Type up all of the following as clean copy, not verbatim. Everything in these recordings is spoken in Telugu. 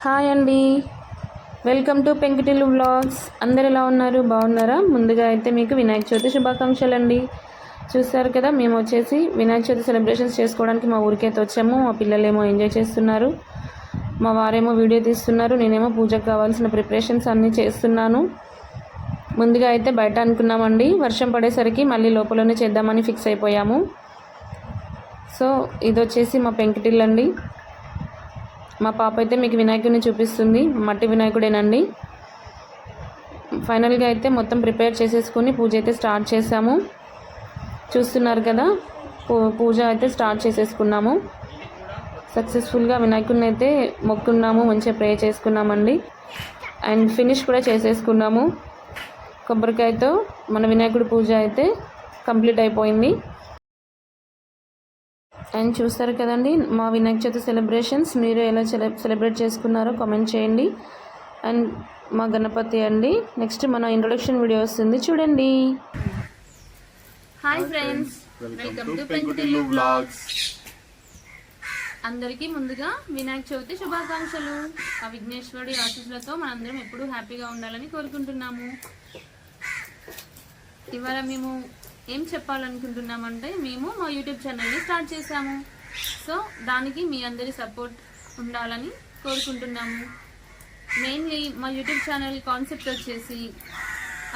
హాయ్ అండి, వెల్కమ్ టు పెంకుటిల్లు వ్లాగ్స్. అందరు ఎలా ఉన్నారు? బాగున్నారా? ముందుగా అయితే మీకు వినాయక చవితి శుభాకాంక్షలు అండి. చూస్తారు కదా, మేము వచ్చేసి వినాయక చవితి సెలబ్రేషన్స్ చేసుకోవడానికి మా ఊరికైతే వచ్చాము. మా పిల్లలేమో ఎంజాయ్ చేస్తున్నారు, మా వారేమో వీడియో తీస్తున్నారు, నేనేమో పూజకు కావాల్సిన ప్రిపరేషన్స్ అన్నీ చేస్తున్నాను. ముందుగా అయితే బయట అనుకున్నామండి, వర్షం పడేసరికి మళ్ళీ లోపలనే చేద్దామని ఫిక్స్ అయిపోయాము. సో ఇది వచ్చేసి మా పెంకుటిల్లు అండి. మా పాప అయితే మీకు వినాయకుడిని చూపిస్తుంది, మట్టి వినాయకుడేనండి. ఫైనల్గా అయితే మొత్తం ప్రిపేర్ చేసేసుకొని పూజ అయితే స్టార్ట్ చేసాము. చూస్తున్నారు కదా, పూజ అయితే స్టార్ట్ చేసేసుకున్నాము. సక్సెస్ఫుల్గా వినాయకుడిని అయితే మొక్కున్నాము, మంచిగా ప్రే చేసుకున్నామండి. అండ్ ఫినిష్ కూడా చేసేసుకున్నాము. కొబ్బరికాయతో మన వినాయకుడి పూజ అయితే కంప్లీట్ అయిపోయింది. అండ్ చూస్తారు కదండి మా వినాయక చవితి సెలబ్రేషన్స్, మీరు ఎలా సెలబ్రేట్ చేసుకున్నారో కామెంట్ చేయండి. అండ్ మా గణపతి అండి. నెక్స్ట్ మన ఇంట్రొడక్షన్ వీడియో వస్తుంది, చూడండి. హాయ్ ఫ్రెండ్స్, వెల్కమ్ టు పెంకుటిల్లు వ్లాగ్స్. అందరికీ ముందుగా వినాయక చవితి శుభాకాంక్షలు. ఆ విఘ్నేశ్వరుడి ఆశీస్సులతో మనందరం ఎప్పుడూ హ్యాపీగా ఉండాలని కోరుకుంటున్నాము. ఇవాళ మేము ఏం చెప్పాలనుకుంటున్నామంటే, మేము మా యూట్యూబ్ ఛానల్ని స్టార్ట్ చేసాము. సో దానికి మీ అందరి సపోర్ట్ ఉండాలని కోరుకుంటున్నాము. మెయిన్లీ మా యూట్యూబ్ ఛానల్ కాన్సెప్ట్ వచ్చేసి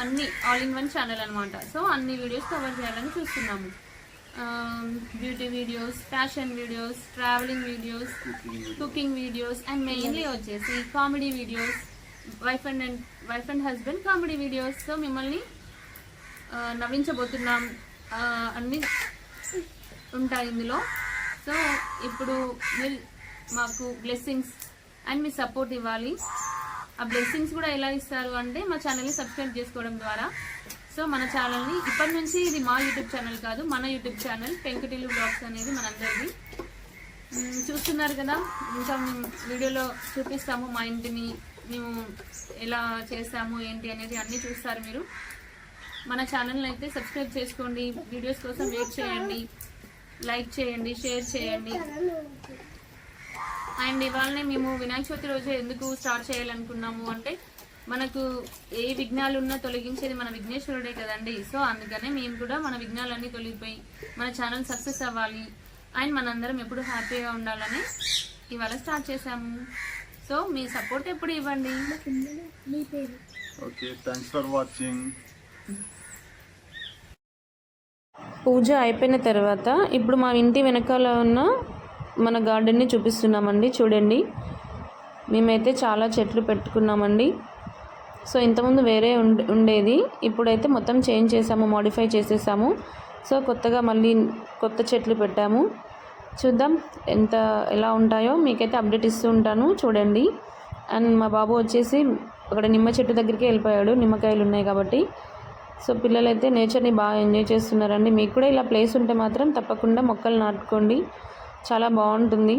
అన్ని ఆల్ ఇన్ వన్ ఛానల్ అనమాట. సో అన్ని వీడియోస్ కవర్ చేయాలని చూస్తున్నాము. Beauty videos, fashion videos, travelling videos, cooking videos, and mainly వచ్చేసి comedy videos, wife and husband comedy videos. So మిమ్మల్ని నవ్వించబోతున్నాం, అన్నీ ఉంటాయి ఇందులో. సో ఇప్పుడు మీరు మాకు బ్లెస్సింగ్స్ అండ్ మీ సపోర్ట్ ఇవ్వాలి. ఆ బ్లెస్సింగ్స్ కూడా ఎలా ఇస్తారు అంటే, మా ఛానల్ని సబ్స్క్రైబ్ చేసుకోవడం ద్వారా. సో మన ఛానల్ని ఇప్పటి నుంచి, ఇది మా యూట్యూబ్ ఛానల్ కాదు, మన యూట్యూబ్ ఛానల్ పెంకుటిల్లు వ్లాగ్స్ అనేది మనందరిది. చూస్తున్నారు కదా, ఇంకా మేము వీడియోలో చూపిస్తాము మా ఇంటిని, మేము ఎలా చేస్తాము ఏంటి అనేది అన్నీ చూస్తారు మీరు. మన ఛానల్ని అయితే సబ్స్క్రైబ్ చేసుకోండి, వీడియోస్ కోసం వెయిట్ చేయండి, లైక్ చేయండి, షేర్ చేయండి. అండ్ ఇవాళనే మేము వినాయక చవితి రోజు ఎందుకు స్టార్ట్ చేయాలనుకున్నాము అంటే, మనకు ఏ విఘ్నాలు ఉన్నా తొలగించేది మన విఘ్నేశ్వరుడే కదండి. సో అందుకనే మేము కూడా మన విఘ్నాలన్నీ తొలగిపోయి మన ఛానల్ సక్సెస్ అవ్వాలి అండ్ మనందరం ఎప్పుడు హ్యాపీగా ఉండాలని ఇవాళ స్టార్ట్ చేసాము. సో మీ సపోర్ట్ ఎప్పుడు ఇవ్వండి. Okay, thanks for watching. పూజ అయిపోయిన తర్వాత ఇప్పుడు మా ఇంటి వెనకాల ఉన్న మన గార్డెన్ని చూపిస్తున్నామండి. చూడండి, మేమైతే చాలా చెట్లు పెట్టుకున్నామండి. సో ఇంతకుముందు వేరే ఉండేది, ఇప్పుడైతే మొత్తం చేంజ్ చేసాము, మోడిఫై చేసేసాము. సో కొత్తగా మళ్ళీ కొత్త చెట్లు పెట్టాము. చూద్దాం ఎలా ఉంటాయో, మీకైతే అప్డేట్ ఇస్తూ ఉంటాను, చూడండి. అండ్ మా బాబు వచ్చేసి అక్కడ నిమ్మ చెట్టు దగ్గరికి వెళ్ళిపోయాడు, నిమ్మకాయలు ఉన్నాయి కాబట్టి. సో పిల్లలైతే నేచర్ని బాగా ఎంజాయ్ చేస్తున్నారండి. మీకు కూడా ఇలా ప్లేస్ ఉంటే మాత్రం తప్పకుండా మొక్కలు నాటుకోండి, చాలా బాగుంటుంది.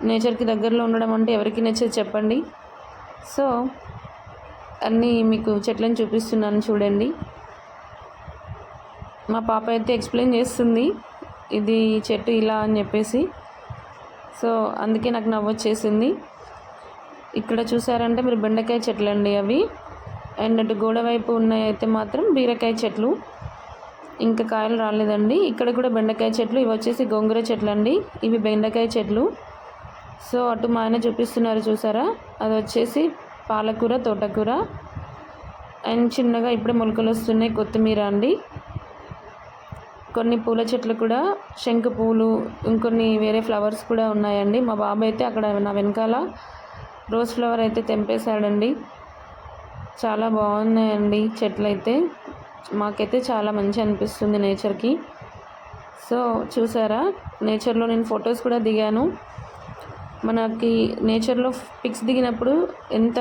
నేచర్కి దగ్గరలో ఉండడం అంటే ఎవరికి నచ్చేది చెప్పండి. సో అన్నీ మీకు చెట్లను చూపిస్తున్నాను, చూడండి. మా పాప అయితే ఎక్స్ప్లెయిన్ చేస్తుంది, ఇది చెట్టు ఇలా అని చెప్పేసి. సో అందుకే నాకు నవ్వొచ్చేసింది. ఇక్కడ చూసారంటే మీరు బెండకాయ చెట్లు అండి అవి. అండ్ అటు గోడ వైపు ఉన్నాయి అయితే మాత్రం బీరకాయ చెట్లు, ఇంకా కాయలు రాలేదండి. ఇక్కడ కూడా బెండకాయ చెట్లు, ఇవి వచ్చేసి గోంగూర చెట్లు అండి, ఇవి బెండకాయ చెట్లు. సో అటు మా ఆయన చూపిస్తున్నారు, చూసారా, అది వచ్చేసి పాలకూర, తోటకూర. అండ్ చిన్నగా ఇప్పుడే మొలకలు వస్తున్నాయి, కొత్తిమీర అండి. కొన్ని పూల చెట్లు కూడా, శంకు పూలు, ఇంకొన్ని వేరే ఫ్లవర్స్ కూడా ఉన్నాయండి. మా బాబు అయితే అక్కడ నా వెనకాల రోజ్ ఫ్లవర్ అయితే తెంపేశాడండి. చాలా బాగున్నాయండి చెట్లు అయితే, మాకైతే చాలా మంచి అనిపిస్తుంది నేచర్కి. సో చూసారా, నేచర్లో నేను ఫొటోస్ కూడా దిగాను. మనకి నేచర్లో పిక్స్ దిగినప్పుడు ఎంత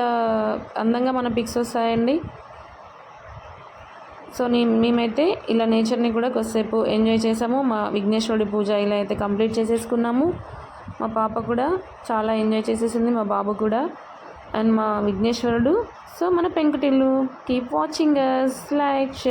అందంగా మన పిక్స్ వస్తాయండి. సో మేమైతే ఇలా నేచర్ని కూడా కొద్దిసేపు ఎంజాయ్ చేసాము. మా విఘ్నేశ్వరుడి పూజ ఇలా అయితే కంప్లీట్ చేసేసుకున్నాము. మా పాప కూడా చాలా ఎంజాయ్ చేసేసింది, మా బాబు కూడా. అండ్ మా విఘ్నేశ్వరుడు, సో మన పెంకుటిల్లు. Keep watching us, like,